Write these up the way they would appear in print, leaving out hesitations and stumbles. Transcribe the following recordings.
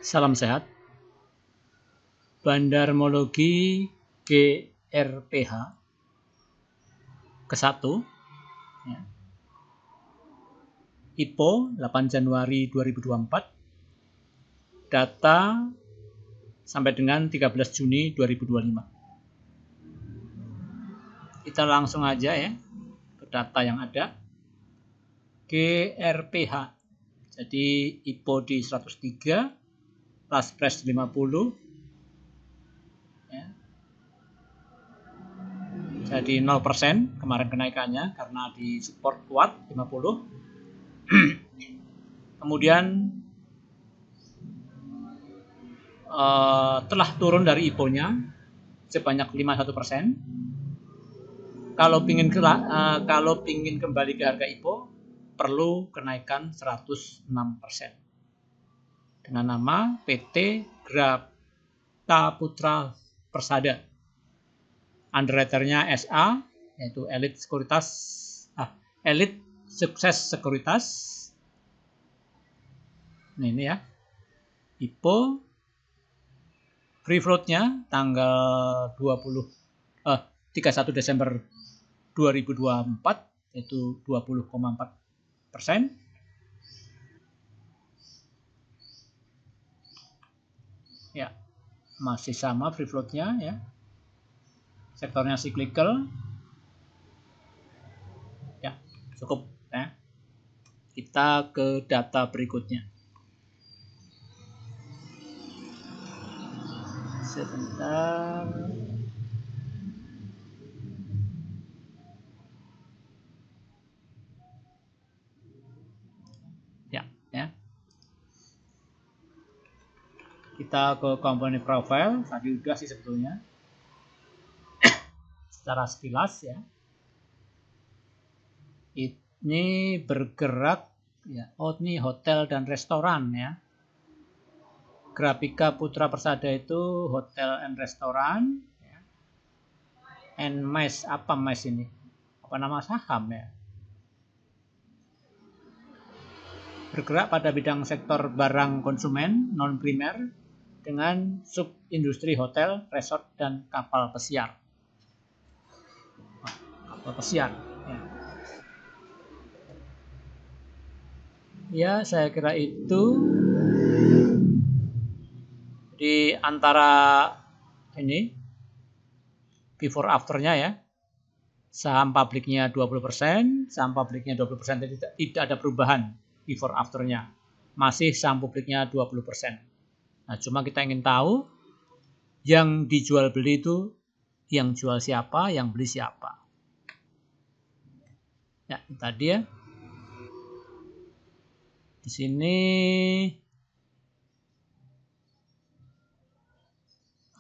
Salam sehat. Bandarmologi GRPH ke-1 ya. IPO 8 Januari 2024, data sampai dengan 13 Juni 2025. Kita langsung aja ya ke data yang ada. GRPH, jadi IPO di 103, last price 50 ya. Jadi 0% kemarin kenaikannya karena di support kuat 50. Kemudian telah turun dari IPO-nya sebanyak 51%. Kalau pingin kembali ke harga IPO perlu kenaikan 106%. Dengan nama PT Grapta Putra Persada. Underwriter-nya SA, yaitu Elite Sukses Sekuritas. Nah, ini ya. IPO free float-nya tanggal 31 Desember 2024 yaitu 20,4%. Ya, masih sama free float-nya ya. Sektornya cyclical. Ya, cukup ya. Kita ke data berikutnya. Sebentar. Ya. Kita ke company profile, tadi udah sih sebetulnya. Secara sekilas ya. Ini bergerak ya. Oh, ini hotel dan restoran ya. Grapika Putra Persada itu hotel and restoran ya. And MES, apa MES ini? Apa nama saham ya? Bergerak pada bidang sektor barang konsumen non primer dengan sub industri hotel, resort dan kapal pesiar. Kapal pesiar ya. Ya, saya kira itu di antara ini before afternya ya. Saham publiknya 20%, saham publiknya 20% tidak ada perubahan before afternya. Masih saham publiknya 20%. Nah, cuma kita ingin tahu yang dijual beli itu yang jual siapa, yang beli siapa. Ya, tadi ya. Di sini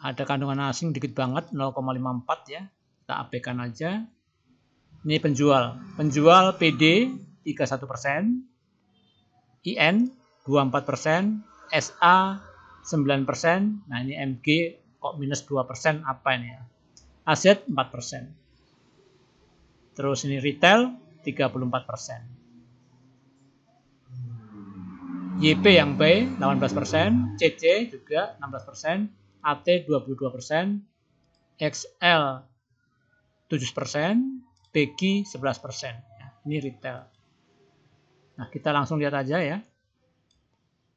ada kandungan asing dikit banget, 0,54 ya. Kita abaikan aja. Ini penjual. Penjual PD 31%, IN 24%, SA 9%. Nah, ini MG kok minus 2%, apa ini ya? Aset 4%. Terus ini retail 34%. YP yang buy 18%, CC juga 16%, AT 22%, XL 7%, BG 11%. Ini retail. Nah, kita langsung lihat aja ya.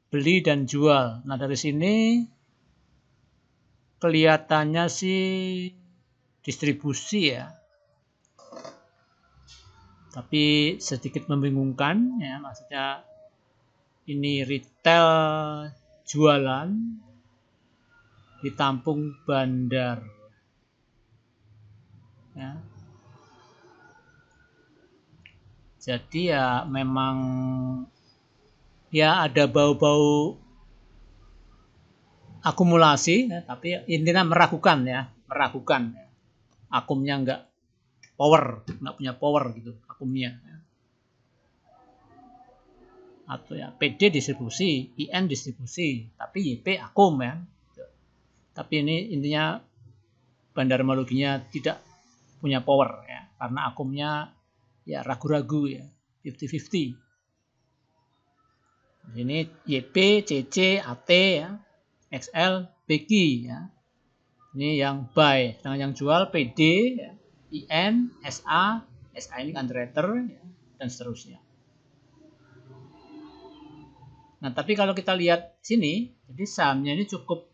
Beli dan jual. Nah, dari sini kelihatannya sih distribusi ya. Tapi sedikit membingungkan ya, maksudnya ini retail jualan ditampung bandar. Ya. Jadi ya memang ya ada bau-bau akumulasi ya, tapi intinya meragukan ya. Akumnya nggak punya power gitu akumnya. Atau ya PD distribusi, IN distribusi, tapi YP akum ya. Tapi ini intinya bandarmologinya tidak punya power ya, karena akumnya ya ragu-ragu ya, 50-50. Di sini YP, CC, AT ya, XL, BQ ya. Ini yang buy, sedangkan yang jual PD, ya, IN, SA, SA ini underwriter ya, dan seterusnya. Nah, tapi kalau kita lihat sini, jadi sahamnya ini cukup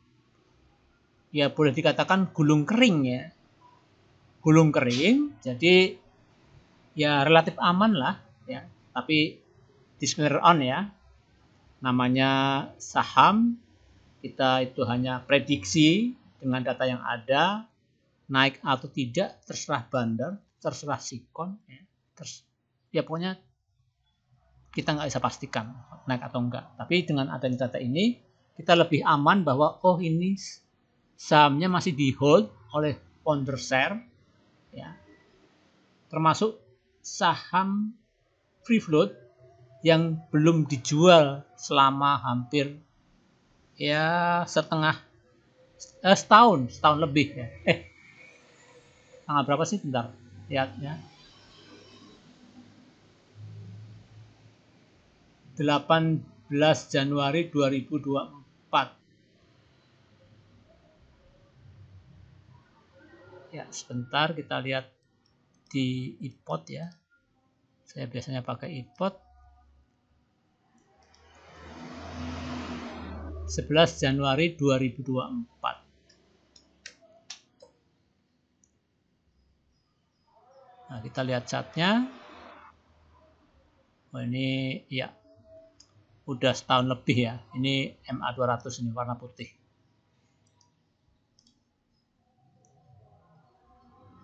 ya boleh dikatakan gulung kering ya. Gulung kering, jadi ya relatif aman lah ya. Tapi disclaimer on ya. Namanya saham, kita itu hanya prediksi dengan data yang ada, naik atau tidak terserah bandar, terserah sikon ya. Ya pokoknya kita nggak bisa pastikan naik atau enggak. Tapi dengan adanya data ini, kita lebih aman bahwa oh ini sahamnya masih di hold oleh founder share, ya. Termasuk saham free float yang belum dijual selama hampir ya setahun lebih ya. Tanggal berapa sih? Bentar, lihat ya. 18 Januari 2024. Ya, sebentar kita lihat di iPod ya. Saya biasanya pakai iPod. 11 Januari 2024. Nah, kita lihat chartnya. Oh, ini ya udah setahun lebih ya. Ini MA200 ini warna putih.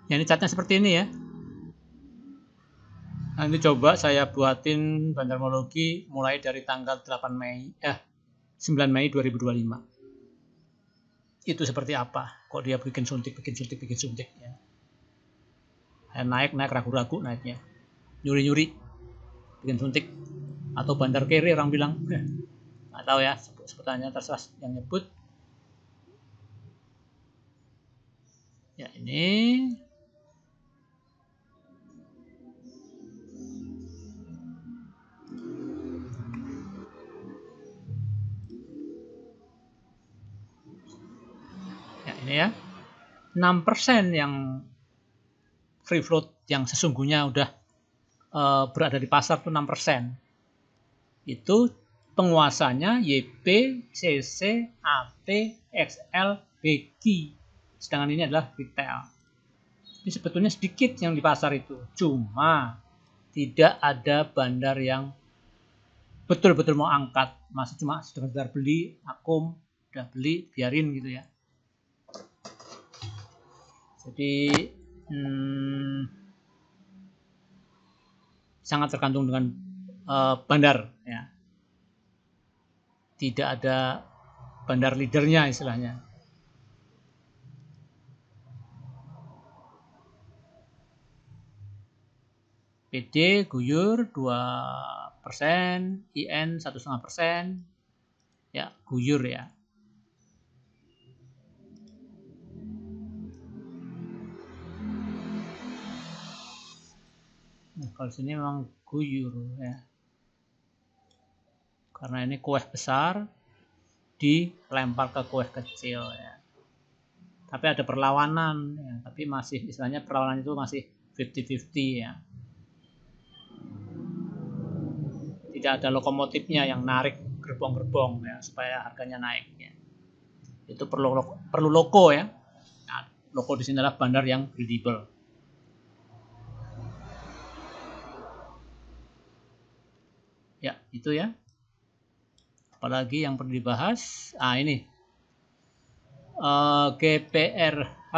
Ya, ini chartnya seperti ini ya. Nah, ini coba saya buatin bandarmologi mulai dari tanggal 9 Mei 2025. Itu seperti apa? Kok dia bikin suntik ya. Naik ragu-ragu naiknya. Nyuri-nyuri bikin suntik atau bandar kiri orang bilang. Nggak tahu ya, sebutannya terserah yang nyebut. Ya, ini ya, ini ya 6% yang free float yang sesungguhnya udah berada di pasar tuh 6%. Itu penguasanya YP, CC, AT, XL, BQ. Sedangkan ini adalah retail. Ini sebetulnya sedikit yang di pasar itu. Cuma tidak ada bandar yang betul-betul mau angkat. Masih cuma sekedar beli, akum, udah beli, biarin gitu ya. Jadi sangat tergantung dengan bandar ya. Tidak ada bandar leadernya istilahnya. PD guyur 2%, IN 1,5%, ya guyur ya. Nah, kalau sini memang guyur ya. Karena ini kue besar dilempar ke kue kecil ya. Tapi ada perlawanan ya, tapi masih istilahnya perlawanan itu masih 50-50 ya. Tidak ada lokomotifnya yang narik gerbong-gerbong ya supaya harganya naik ya. Itu perlu loko ya. Nah, loko di sini adalah bandar yang kredibel. Ya, itu ya. Apalagi yang perlu dibahas? Ini GPRH.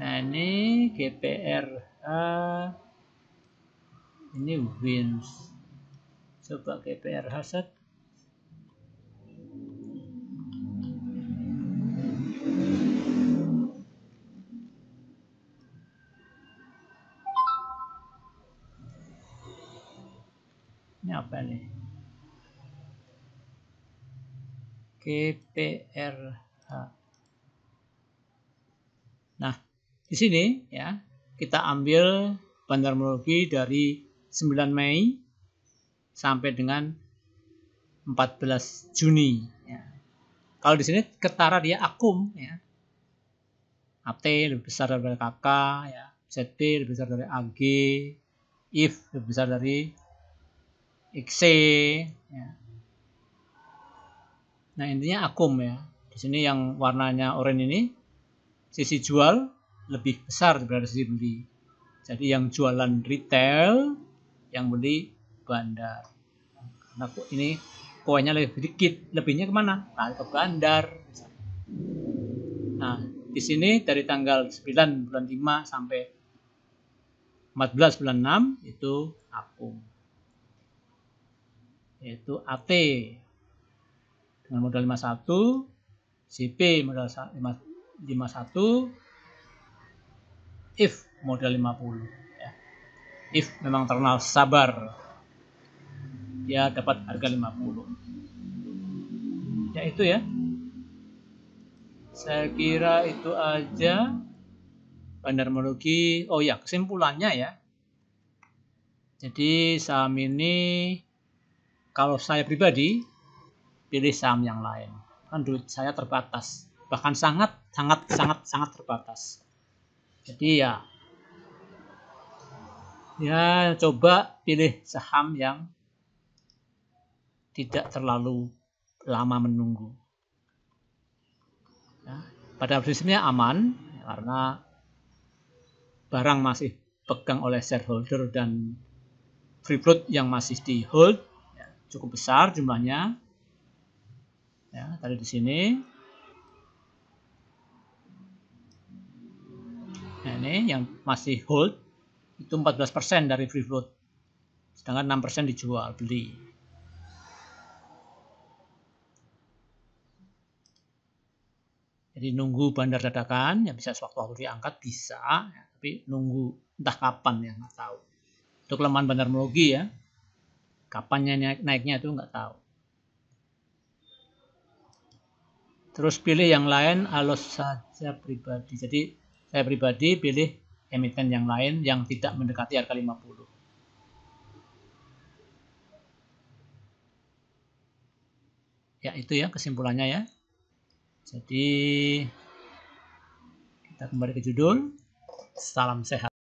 Nah, ini GPRH. Ini wins. Coba GPRH set. Ini apa nih? GPRH. Di sini ya, kita ambil bandarmologi dari 9 Mei sampai dengan 14 Juni. Ya. Kalau di sini ketara dia akum, ya. AT lebih besar dari KK, ya. ZB lebih besar dari AG, IF lebih besar dari XC. Ya. Nah intinya akum ya. Di sini yang warnanya oranye ini sisi jual lebih besar daripada sisi beli. Jadi yang jualan retail, yang beli bandar. Karena ini koinnya lebih sedikit, lebihnya kemana? Nah, ke bandar. Nah, di sini dari tanggal 9 bulan 5 sampai 14 bulan 6 itu akum. Yaitu AT dengan modal 51, CP modal 51, IF modal 50. Ya. IF memang terkenal sabar. Dia dapat harga 50. Ya itu ya. Saya kira itu aja bandarmologi. Oh ya, kesimpulannya ya. Jadi saham ini kalau saya pribadi pilih saham yang lain. Kan duit saya terbatas. Bahkan sangat terbatas. Jadi ya coba pilih saham yang tidak terlalu lama menunggu. Ya, pada prinsipnya aman karena barang masih pegang oleh shareholder dan free float yang masih di hold ya, cukup besar jumlahnya. Ya, tadi di sini. Nah, ini yang masih hold itu 14% dari free float. Sedangkan 6% dijual beli. Jadi nunggu bandar dadakan, ya bisa sewaktu-waktu diangkat bisa, ya, tapi nunggu entah kapan ya nggak tahu. Itu kelemahan bandarmologi ya, kapannya naiknya itu nggak tahu. Terus pilih yang lain alos saja pribadi. Jadi saya pribadi pilih emiten yang lain yang tidak mendekati harga 50. Ya itu ya kesimpulannya ya. Jadi kita kembali ke judul. Salam sehat.